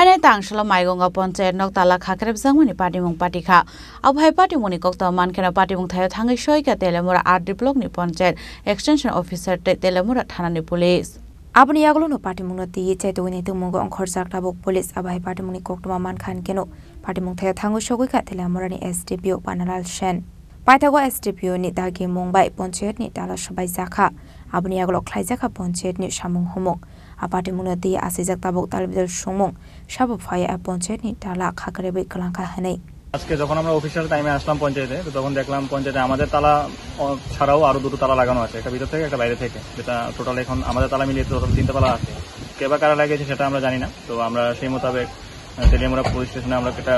Hane Tangshalo Maigonga Ponche Nok Tala Kakreb Zangmani Patimung Patika. Abhai Patimuni Kokta Mankana Patimung Tayo Tangi Shoika Telemura Art Diplok ni Ponche Extension Officer Telemura Tanani Police. Abani Yaglo Patimuna Ti Chetuini to Mungo on Korsak Tabuk Police Abhai Patimuni Koktuma Mankan Keno Patimung Tayo Tango Shoka Telemurani SDPO Panaral Shen. Paitago SDPO ni Dagi Mumbai Ponche ni Tala Shabai Zaka. Abani Yaglo Klaizaka Ponche ni Shamung Homok. Apati munati asizak tabuk talibdel shumung shabab faya panchayat ni tala খাকরেবে কলঙ্কা হানে আজকে যখন আমরা official টাইমে আসলাম পঞ্চায়েতে তো তখন দেখলাম পঞ্চায়েতে আমাদের তালা ছাড়াও আরো দুটো তালা লাগানো আছে একটা ভিতর থেকে একটা বাইরে থেকে যেটা টোটাল এখন আমাদের তালা মিলিয়ে টোটাল 3টা তালা আছে কেবা কারা লাগিয়েছে সেটা আমরা জানি না তো আমরা সেই মোতাবেক তেলিয়ামুড়া পুলিশ স্টেশনে আমরা একটা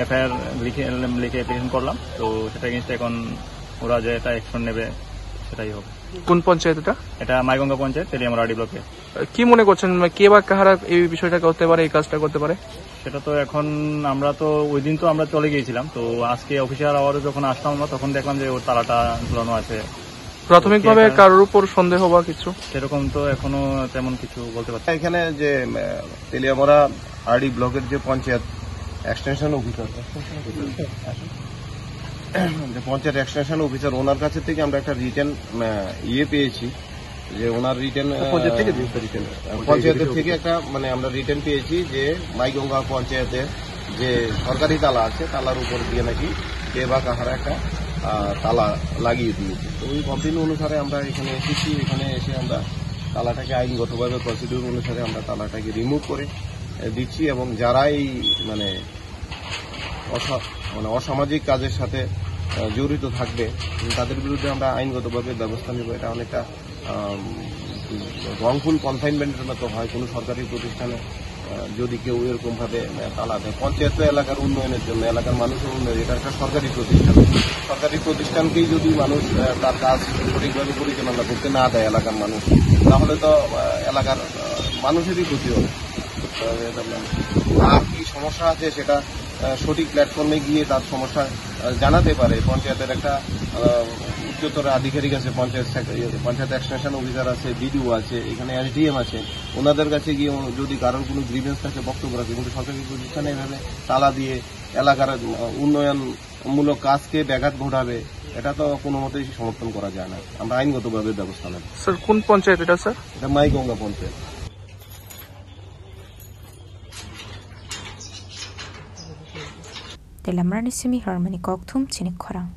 এফআইআর লিখে অ্যাপ্লিকেশন করলাম তো সেটা এগেইনস্ট এখন ওরা যে এটা অ্যাকশন নেবে সেটাই হবে কোন পঞ্চায়েত এটা মাইগঙ্গা পঞ্চায়েত তেলিয়ামুড়া আরডি ব্লকে কি মনে করছেন কে বা কারা এই বিষয়টা করতে পারে এই কাজটা করতে পারে সেটা তো এখন আমরা তো ওই দিন তো আমরা চলে গিয়েছিলাম তো আজকে অফিসিয়াল আওয়ারে যখন আসলাম আমরা তখন দেখলাম যে ওর তালাটা ঝুলানো আছে প্রাথমিকভাবে কারোর উপর সন্দেহ বা কিছু সেরকম তো এখনো তেমন কিছু বলতে পারছি এখানে যে তেলিয়ামুড়া আরডি ব্লকের যে পঞ্চায়েত এক্সটেনশন অফিসার যে পঞ্চায়েত এক্সটেনশন অফিসার ওনার কাছে থেকে আমরা একটা রিটেন পেয়েছি যে ওনার রিটেন পঞ্চায়েতের থেকে একটা মানে আমরা রিটেন পেয়েছি যে মাইগঙ্গা পঞ্চায়েতে যে সরকারি তালা আছে তালার উপর দিয়ে নাকি কে বা কাহারা একটা তালা লাগিয়ে দিয়েছে তো ওই কমপ্লেন অনুসারে আমরা এখানে এসেছি এখানে এসে আমরা তালাটাকে আইনগতভাবে প্রসিডিউর অনুসারে আমরা তালাটাকে রিমুভ করে দিচ্ছি এবং যারা এই মানে অসামাজিক কাজের সাথে জড়িত থাকবে তাদের বিরুদ্ধে আমরা আইনগতভাবে ব্যবস্থা নেব এটা অনেকটা রংফুল কনফাইনমেন্টের মতো হয় কোনো সরকারি প্রতিষ্ঠানে যদি কেউ এরকম ভাবে তালা দেয় পঞ্চায়েত এলাকার উন্নয়নের জন্য এলাকার মানুষের উন্নয়ন এটা একটা সরকারি প্রতিষ্ঠানকেই যদি মানুষ তার কাজ সঠিকভাবে পরিচালনা করতে না দেয় এলাকার মানুষ তাহলে তো এলাকার মানুষেরই ক্ষতি হবে আর কি সমস্যা আছে সেটা সঠিক প্ল্যাটফর্মে গিয়ে তার সমস্যা জানাতে পারে পঞ্চায়েতের একটা উচ্চতর আধিকারিক আছে পঞ্চায়েত এক্সটেনশন অফিসার আছে বিডিও আছে এখানে এসডিএম আছে ওনাদের কাছে গিয়ে যদি কারোর কোনো গ্রিভেন্স থাকে বক্তব্য রাখে কিন্তু সরকারি প্রতিষ্ঠানে এভাবে তালা দিয়ে এলাকার উন্নয়নমূলক কাজকে ব্যাঘাত ঘটাবে এটা তো কোনো মতেই সমর্থন করা যায় না আমরা আইনগতভাবে ব্যবস্থা নেব স্যার কোন পঞ্চায়েত এটা স্যার এটা Maiganga panchayat Telamrani simi harmoni kokthum chinik khorang